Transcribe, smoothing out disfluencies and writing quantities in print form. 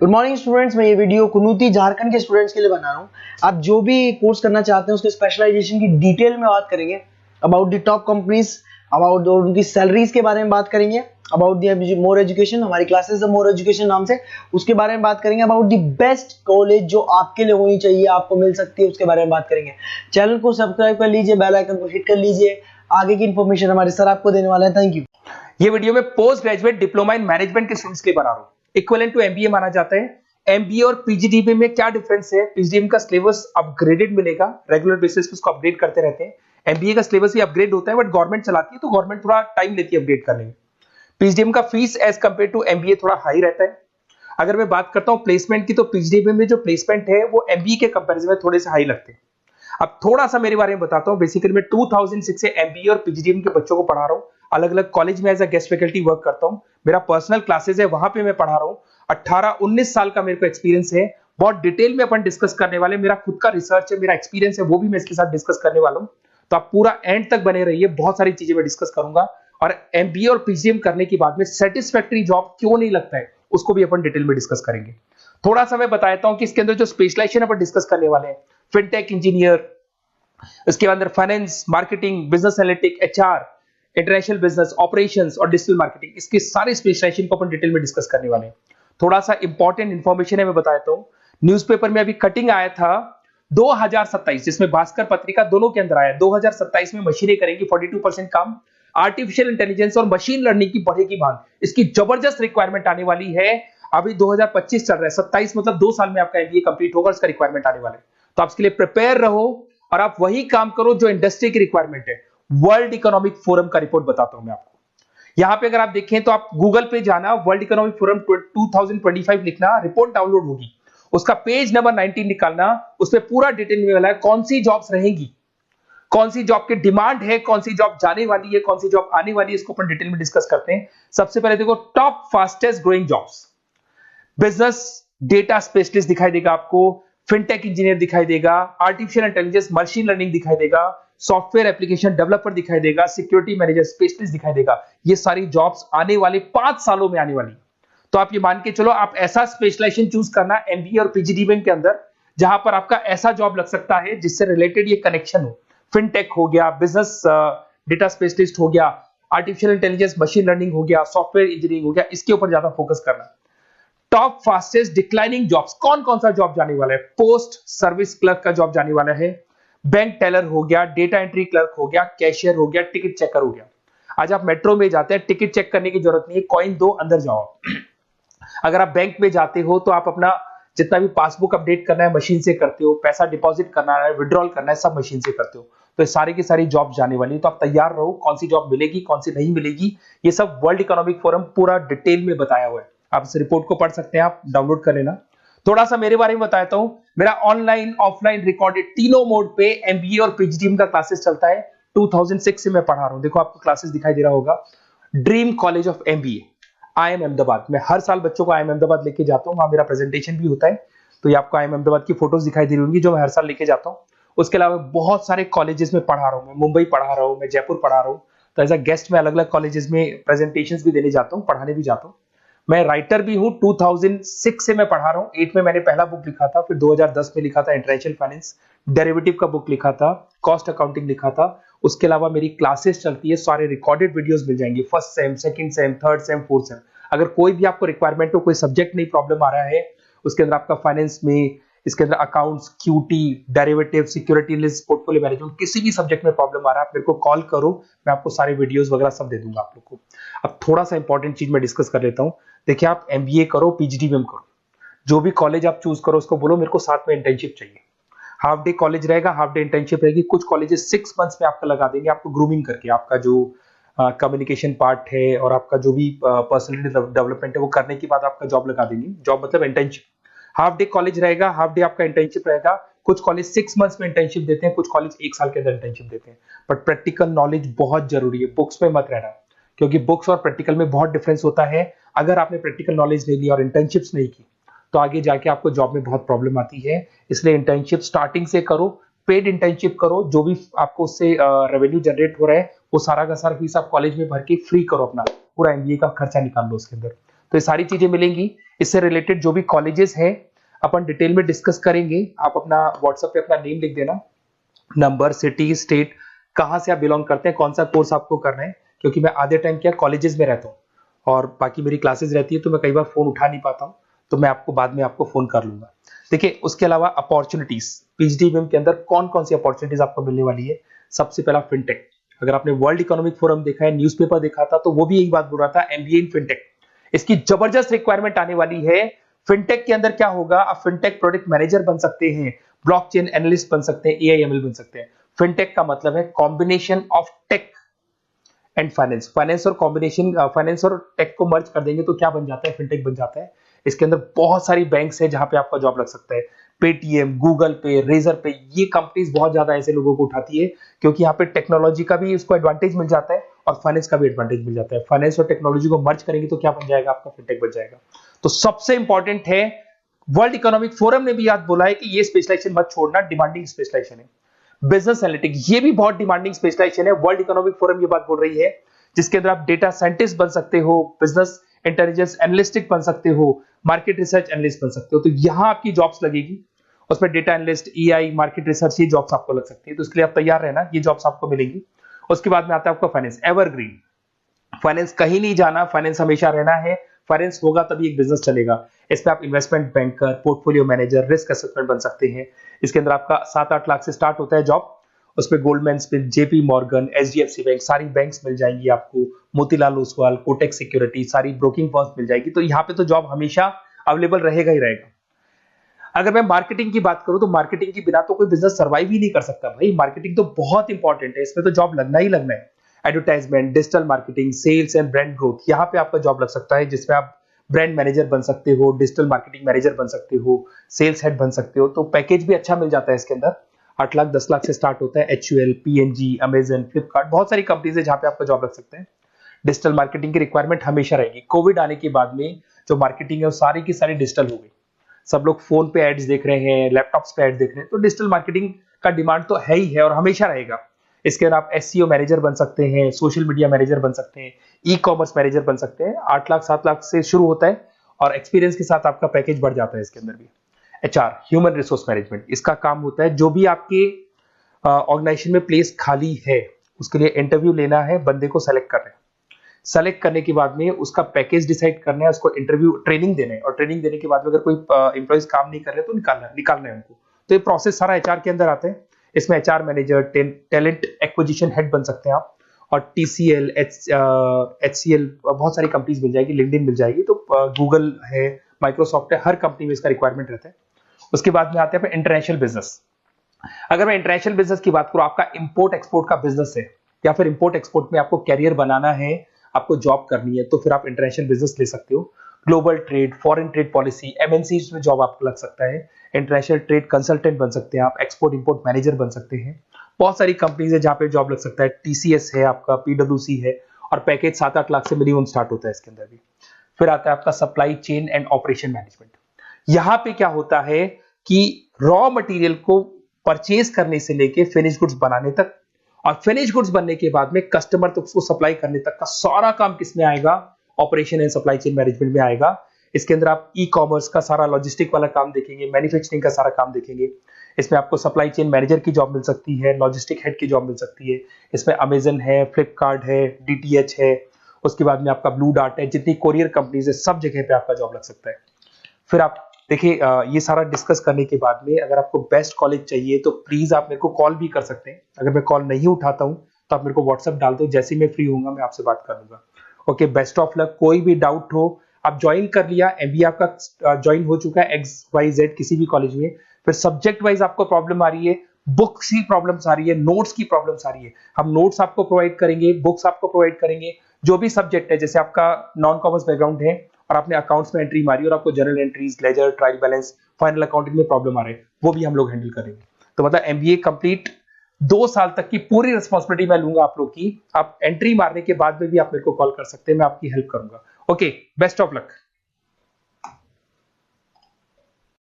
Good morning students. मैं ये video कुनूती Jharkhand के स्टूडेंट्स के लिए बना रहा हूँ। आप जो भी कोर्स करना चाहते हैं उसके स्पेशलाइजेशन की डिटेल में बात करेंगे। About the top companies, about उनकी सैलरीज के बारे में बात करेंगे। अबाउट द मोर एजुकेशन, हमारी क्लासेस मोर एजुकेशन नाम से उसके बारे में बात करेंगे। अबाउट द बेस्ट कॉलेज जो आपके लिए होनी चाहिए, आपको मिल सकती है, उसके बारे में बात करेंगे। चैनल को सब्सक्राइब कर लीजिए, बेल आइकन को हिट कर लीजिए। आगे की इन्फॉर्मेशन हमारे सर आपको देने वाले हैं। Thank you. ये वीडियो में post graduate diploma in management के स्टूडेंट्स के लिए बना रहा हूं। इक्विवेलेंट टू एमबीए माना जाता है। एमबीए और पीजीडीबी में क्या डिफरेंस है? पीजीडीबी का सिलेबस अपग्रेडेड मिलेगा, रेगुलर बेसिस पे उसको अपडेट करते रहते हैं। एमबीए का सिलेबस भी अपग्रेड होता है, बट गवर्नमेंट चलाती है तो गवर्नमेंट थोड़ा टाइम लेती है अपडेट करने में। पीजीडीबी का fees as compare to MBA थोड़ा हाई रहता है। अगर मैं बात करता हूं प्लेसमेंट की, तो पीजीडीबी में जो प्लेसमेंट है वो एमबीए के कंपेरिजन में थोड़े से हाई लगते हैं। अब थोड़ा सा मेरे बारे में बताता हूं। बेसिकली मैं 2006 से एमबीए और पीजीडीएम के बच्चों को पढ़ा रहा हूं। अलग अलग कॉलेज में as a guest faculty work करता हूं। मेरा पर्सनल क्लासेस है, वहां पे मैं पढ़ा रहा हूं। 18-19 साल का मेरे को एक्सपीरियंस है। बहुत डिटेल में अपन डिस्कस करने वाले। मेरा खुद का रिसर्च है, मेरा एक्सपीरियंस है, वो भी मैं इसके साथ डिस्कस करने वाला हूं। तो आप पूरा एंड तक बने रहिए, बहुत सारी चीजें मैं डिस्कस करूंगा। और एमबीए और पीजीडीएम करने के बाद में सेटिस्फैक्टरी जॉब क्यों नहीं लगता है, उसको भी अपन डिटेल में डिस्कस करेंगे। थोड़ा सा मैं बताता हूं कि इसके अंदर जो स्पेशलाइजेशन अपन डिस्कस करने वाले हैं, फिनटेक इंजीनियर, इसके अंदर finance, marketing, business analytic, HR, international business, operations और डिजिटल मार्केटिंग, इसके सारे स्पेशलाइजेशन को अपन डिटेल में डिस्कस करने वाले हैं। थोड़ा सा इंपॉर्टेंट इंफॉर्मेशन है, मैं बताता हूं। न्यूज़पेपर में अभी कटिंग आया था 2027, जिसमें भास्कर पत्रिका दोनों के अंदर आया। 2027 में मशीनें करेंगी 42% काम। आर्टिफिशियल इंटेलिजेंस और मशीन लर्निंग की बढ़ेगी मांग। इसकी जबरदस्त रिक्वायरमेंट आने वाली है। अभी 2025 चल रहा है, 27 मतलब 2 साल में आपका एमबीए कंप्लीट होगा, उसका रिक्वायरमेंट आने वाला है। तो आप इसके लिए प्रिपेयर रहो और आप वही काम करो जो इंडस्ट्री की रिक्वायरमेंट है। वर्ल्ड इकोनॉमिक फोरम का रिपोर्ट बताता हूं मैं आपको। यहां पे अगर आप देखें तो आप गूगल पे जाना, वर्ल्ड इकोनॉमिक फोरम 2025 लिखना, रिपोर्ट डाउनलोड होगी। उसका पेज नंबर 19 निकालना, उसमें पूरा डिटेल में मिला है कौन सी जॉब्स रहेंगी, कौन सी जॉब की डिमांड है, कौन सी जॉब जाने वाली है, कौन सी जॉब आने वाली है। इसको अपन डिटेल में डिस्कस करते हैं। सबसे पहले देखो, top fastest growing jobs. Business data specialist दिखाई देगा आपको, फिनटेक इंजीनियर दिखाई देगा, आर्टिफिशियल इंटेलिजेंस मशीन लर्निंग दिखाई देगा, सॉफ्टवेयर एप्लीकेशन डेवलपर दिखाई देगा, सिक्योरिटी मैनेजर स्पेशलिस्ट दिखाई देगा। ये सारी जॉब्स आने वाले 5 सालों में आने वाली। तो आप ये मान के चलो, आप ऐसा स्पेशलाइजेशन चूज करना एमबीए और पीजीडीएम के अंदर, जहां पर आपका ऐसा जॉब लग सकता है जिससे रिलेटेड ये कनेक्शन हो। फिनटेक हो गया, बिजनेस डेटा स्पेशलिस्ट हो गया, आर्टिफिशियल इंटेलिजेंस मशीन लर्निंग हो गया, सॉफ्टवेयर इंजीनियरिंग हो गया, इसके ऊपर ज्यादा फोकस करना। टॉप फास्टेस्ट डिक्लाइनिंग जॉब्स, कौन कौन सा जॉब जाने वाला है? पोस्ट सर्विस क्लर्क का जॉब जाने वाला है, बैंक टेलर हो गया, डेटा एंट्री क्लर्क हो गया, कैशियर हो गया, टिकट चेकर हो गया। आज आप मेट्रो में जाते हैं, टिकट चेक करने की जरूरत नहीं है, कॉइन दो अंदर जाओ। अगर आप बैंक में जाते हो तो आप अपना जितना भी पासबुक अपडेट करना है मशीन से करते हो, पैसा डिपॉजिट करना है, विड्रॉल करना है, सब मशीन से करते हो। तो सारी की सारी जॉब जाने वाली है। तो आप तैयार रहो, कौन सी जॉब मिलेगी, कौन सी नहीं मिलेगी, ये सब वर्ल्ड इकोनॉमिक फोरम पूरा डिटेल में बताया हुआ है। आप इस रिपोर्ट को पढ़ सकते हैं, आप डाउनलोड कर लेना। थोड़ा सा मेरे बारे में बताता हूं। मेरा ऑनलाइन, ऑफलाइन, रिकॉर्डेड तीनों मोड पे एमबीए और पीजीडीएम का क्लासेस चलता है। 2006 से मैं पढ़ा रहा हूं। देखो आपको क्लासेस दिखाई दे रहा होगा, dream college of MBA, IIM Ahmedabad. मैं हर साल बच्चों को आईएम अहमदाबाद लेके जाता हूं, वहां मेरा प्रेजेंटेशन भी होता है। तो ये आपको आईएम अहमदाबाद की फोटोज दिखाई दे रही होंगी, जो मैं हर साल लेके जाता हूं। उसके अलावा बहुत सारे कॉलेजेस में पढ़ा रहा हूं। मैं मुंबई पढ़ा रहा हूं, मैं जयपुर पढ़ा रहा हूं। तो एज अ गेस्ट मैं अलग अलग कॉलेजेस में प्रेजेंटेशंस भी देने जाता हूं, पढ़ाने भी जाता हूं। मैं राइटर भी हूं। 2006 से मैं पढ़ा रहा हूं। 8 में मैंने पहला बुक लिखा था, फिर 2010 में लिखा था इंटरनेशनल फाइनेंस, डेरिवेटिव का बुक लिखा था, कॉस्ट अकाउंटिंग लिखा था। उसके अलावा मेरी क्लासेस चलती है, सारे रिकॉर्डेड वीडियोस मिल जाएंगे, first sem, second same, third same, fourth same. अगर कोई भी आपको रिक्वायरमेंट हो, कोई सब्जेक्ट नहीं प्रॉब्लम आ रहा है, उसके अंदर आपका फाइनेंस में, इसके अंदर accounts, QT, derivative, security list, portfolio management, किसी भी सब्जेक्ट में प्रॉब्लम आ रहा है, आप मेरे को कॉल करो, मैं आपको सारे वीडियोस वगैरह सब दे दूंगा आप लोग को। अब थोड़ा सा इंपॉर्टेंट चीज मैं डिस्कस कर लेता हूं। देखिए, आप एमबीए करो, पीजीडीएम करो, जो भी कॉलेज आप चूज करो, उसको बोलो मेरे को साथ में इंटर्नशिप चाहिए। हाफ डे कॉलेज रहेगा, हाफ डे इंटर्नशिप रहेगी। कुछ कॉलेजेस 6 मंथ्स में आपका लगा देंगे, आपको ग्रूमिंग करके, आपका जो कम्युनिकेशन पार्ट है और आपका जो भी पर्सनैलिटी डेवलपमेंट है वो करने के बाद आपका जॉब लगा देंगे। जॉब मतलब इंटर्नशिप। हाफ डे कॉलेज रहेगा, हाफ डे आपका इंटर्नशिप रहेगा। कुछ कॉलेज 6 मंथ्स में इंटर्नशिप देते हैं, कुछ कॉलेज 1 साल के अंदर इंटर्नशिप देते हैं। बट प्रैक्टिकल नॉलेज बहुत जरूरी है, बुक्स में मत रहना, क्योंकि बुक्स और प्रैक्टिकल में बहुत डिफरेंस होता है। अगर आपने प्रैक्टिकल नॉलेज नहीं ली और इंटर्नशिप्स नहीं की, तो आगे जाके आपको जॉब में बहुत प्रॉब्लम आती है। इसलिए इंटर्नशिप स्टार्टिंग से करो, पेड इंटर्नशिप करो, जो भी आपको उससे रेवेन्यू जनरेट हो रहा है वो सारा का सारा फीस आप कॉलेज में भर के फ्री करो, अपना पूरा एमबीए का खर्चा निकाल लो उसके अंदर। तो ये सारी चीजें मिलेंगी। इससे रिलेटेड जो भी कॉलेजेस हैं अपन डिटेल में डिस्कस करेंगे। आप अपना व्हाट्सएप पे अपना नेम लिख देना, नंबर, सिटी, स्टेट, कहाँ से आप बिलोंग करते हैं, कौन सा कोर्स आपको करना है, क्योंकि मैं आधे टाइम क्या कॉलेजेस में रहता हूँ और बाकी मेरी क्लासेस रहती है, तो मैं कई बार फोन उठा नहीं पाता हूँ, तो मैं आपको बाद में आपको फोन कर लूंगा। देखिए, उसके अलावा अपॉर्चुनिटीज पीजीडीबीएम के अंदर कौन कौन सी अपॉर्चुनिटीज आपको मिलने वाली है। सबसे पहला फिनटेक। अगर आपने वर्ल्ड इकोनॉमिक फोरम देखा है, न्यूज़पेपर देखा था, तो वो भी यही बात बोल रहा था, एमबीए इन फिनटेक। इसकी जबरदस्त रिक्वायरमेंट आने वाली है। फिनटेक के अंदर क्या होगा, आप फिनटेक प्रोडक्ट मैनेजर बन सकते हैं, ब्लॉकचेन एनालिस्ट बन सकते हैं, एआईएमएल बन सकते हैं। फिनटेक का मतलब है combination of tech and finance. Finance और कॉम्बिनेशन, फाइनेंस और टेक को मर्ज कर देंगे तो क्या बन जाता है, फिनटेक बन जाता है। इसके अंदर बहुत सारी बैंक्स है जहां पे आपका जॉब लग सकता है। पेटीएम, गूगल पे, रेजर पे, ये कंपनीज बहुत ज्यादा ऐसे लोगों को उठाती है, क्योंकि यहाँ पे टेक्नोलॉजी का भी इसको एडवांटेज मिल जाता है और फाइनेंस का भी एडवांटेज मिल जाता है। फाइनेंस और टेक्नोलॉजी को मर्ज करेंगे तो क्या बन जाएगा, आपका फिनटेक बन जाएगा। तो सबसे इंपॉर्टेंट है, वर्ल्ड इकोनॉमिक फोरम ने भी याद बोला है कि ये स्पेशलाइजेशन मत छोड़ना, डिमांडिंग स्पेशलाइजेशन है। बिजनेस एनालिटिक्स, ये भी बहुत डिमांडिंग स्पेशलाइजेशन है। वर्ल्ड इकोनॉमिक फोरम ये बात बोल रही है, जिसके अंदर आप डेटा साइंटिस्ट बन सकते हो, बिजनेस इंटेलिजेंस एनालिस्टिक बन सकते हो, मार्केट रिसर्च एनालिस्ट बन सकते हो। तो यहां आपकी जॉब्स लगेगी, उसमें data analyst, EI, market research, ये जॉब्स आपको लग सकती है। तो इसके लिए आप तैयार रहना, ये जॉब्स आपको मिलेंगी। उसके बाद में आता है आपका फाइनेंस, एवरग्रीन। फाइनेंस कहीं नहीं जाना, फाइनेंस हमेशा रहना है। फाइनेंस होगा तभी एक बिजनेस चलेगा। इसमें आप investment banker, portfolio manager, risk assessment बन सकते हैं। इसके अंदर आपका 7-8 लाख से स्टार्ट होता है जॉब। उसमें Goldman Smith, JP Morgan, HDFC bank, सारी बैंक्स मिल जाएंगी आपको, मोतीलाल ओसवाल, कोटक सिक्योरिटी, सारी ब्रोकिंग फर्म्स मिल जाएगी। तो यहाँ पे तो जॉब हमेशा अवेलेबल रहेगा ही रहेगा। अगर मैं मार्केटिंग की बात करूं तो मार्केटिंग के बिना तो कोई बिजनेस सर्वाइव ही नहीं कर सकता भाई। मार्केटिंग तो बहुत इंपॉर्टेंट है, इसमें तो जॉब लगना ही लगना है। Advertisement, digital marketing, sales and brand growth, यहाँ पे आपका जॉब लग सकता है, जिसमें आप ब्रांड मैनेजर बन सकते हो, डिजिटल मार्केटिंग मैनेजर बन सकते हो, सेल्स हेड बन सकते हो। तो पैकेज भी अच्छा मिल जाता है इसके अंदर, 8 लाख 10 लाख से स्टार्ट होता है। HUL, PNG, अमेजन, फ्लिपकार्ट, बहुत सारी कंपनीज है जहां पे आपका जॉब लग सकते हैं। डिजिटल मार्केटिंग की रिक्वायरमेंट हमेशा रहेगी। कोविड आने के बाद में जो मार्केटिंग है वो सारी की सारी डिजिटल हो गई। सब लोग फोन पे एड्स देख रहे हैं, लैपटॉप्स पे एड्स देख रहे हैं, तो डिजिटल मार्केटिंग का डिमांड तो है ही है और हमेशा रहेगा। इसके अंदर आप SEO मैनेजर बन सकते हैं, सोशल मीडिया मैनेजर बन सकते हैं, ई कॉमर्स मैनेजर बन सकते हैं। 8 लाख 7 लाख से शुरू होता है और एक्सपीरियंस के साथ आपका पैकेज बढ़ जाता है इसके अंदर भी। HR, ह्यूमन रिसोर्स मैनेजमेंट, इसका काम होता है जो भी आपके ऑर्गेनाइजेशन में प्लेस खाली है उसके लिए इंटरव्यू लेना है, बंदे को सेलेक्ट करना है। सेलेक्ट करने के बाद में उसका पैकेज डिसाइड करना है, उसको इंटरव्यू ट्रेनिंग देना है और ट्रेनिंग देने के बाद में अगर कोई एम्प्लॉइज काम नहीं कर रहे तो निकालना है उनको। तो ये प्रोसेस सारा HR के अंदर आता है। इसमें HR manager, talent acquisition head बन सकते हैं आप, और TCL, HCL, बहुत सारी कंपनीज मिल जाएगी, लिंक्डइन मिल जाएगी, तो गूगल है, माइक्रोसॉफ्ट है, हर कंपनी में इसका रिक्वायरमेंट रहता है। उसके बाद में आते हैं इंटरनेशनल बिजनेस। अगर मैं इंटरनेशनल बिजनेस की बात करूं, आपका इंपोर्ट एक्सपोर्ट का बिजनेस है या फिर इंपोर्ट एक्सपोर्ट में आपको कैरियर बनाना है, आपको जॉब करनी है, तो फिर आप इंटरनेशनल बिजनेस ले सकते हो। Global trade, foreign trade policy, MNC में जॉब आपको लग सकता है। इंटरनेशनल ट्रेड कंसल्टेंट बन सकते हैं आप, एक्सपोर्ट इंपोर्ट मैनेजर बन सकते हैं। बहुत सारी कंपनीज है जहां पे जॉब लग सकता है। TCS है आपका, PwC है, और पैकेज 7-8 लाख से मिनिमम स्टार्ट होता है इसके अंदर भी। फिर आता है आपका supply chain and operation management. यहां पे क्या होता है कि रॉ मटेरियल को परचेज करने से लेके फिनिश गुड्स बनाने तक, और फिनिश गुड्स बनने के बाद में कस्टमर तक उसको सप्लाई करने तक का सारा काम किसमें आएगा, operation and supply chain management में आएगा। इसके अंदर आप ई कॉमर्स का सारा लॉजिस्टिक वाला काम देखेंगे, मैन्युफैक्चरिंग का सारा काम देखेंगे। इसमें आपको सप्लाई चेन मैनेजर की जॉब मिल सकती है, लॉजिस्टिक हेड की जॉब मिल सकती है। इसमें अमेजन है, फ्लिपकार्ट है, DTH है, उसके बाद में आपका ब्लू डार्ट है, जितनी कोरियर कंपनीज है सब जगह पे आपका जॉब लग सकता है। फिर आप देखिए, ये सारा डिस्कस करने के बाद में अगर आपको बेस्ट कॉलेज चाहिए तो प्लीज आप मेरे को कॉल भी कर सकते हैं। अगर मैं कॉल नहीं उठाता हूं तो आप मेरे को व्हाट्सएप डाल दो, जैसे ही मैं फ्री होऊंगा मैं आपसे बात कर लूंगा। Okay, best of luck. कोई भी डाउट हो, आप ज्वाइन कर लिया, MBA आपका ज्वाइन हो चुका है XYZ किसी भी कॉलेज में, फिर सब्जेक्ट वाइज आपको प्रॉब्लम आ रही है, बुक्स की प्रॉब्लम्स आ रही है, नोट्स की प्रॉब्लम्स आ रही है, हम नोट्स आपको प्रोवाइड करेंगे, बुक्स आपको प्रोवाइड करेंगे। जो भी सब्जेक्ट है, जैसे आपका नॉन कॉमर्स बैकग्राउंड है और आपने अकाउंट्स में एंट्री मारी और आपको general entries, ledger, trial balance, final accounting में प्रॉब्लम आ रहे हैं, वो भी हम लोग हैंडल करेंगे। तो मतलब MBA कंप्लीट 2 साल तक की पूरी रिस्पॉन्सिबिलिटी मैं लूंगा आप लोग की। आप एंट्री मारने के बाद में भी आप मेरे को कॉल कर सकते हैं, मैं आपकी हेल्प करूंगा। Okay, best of luck.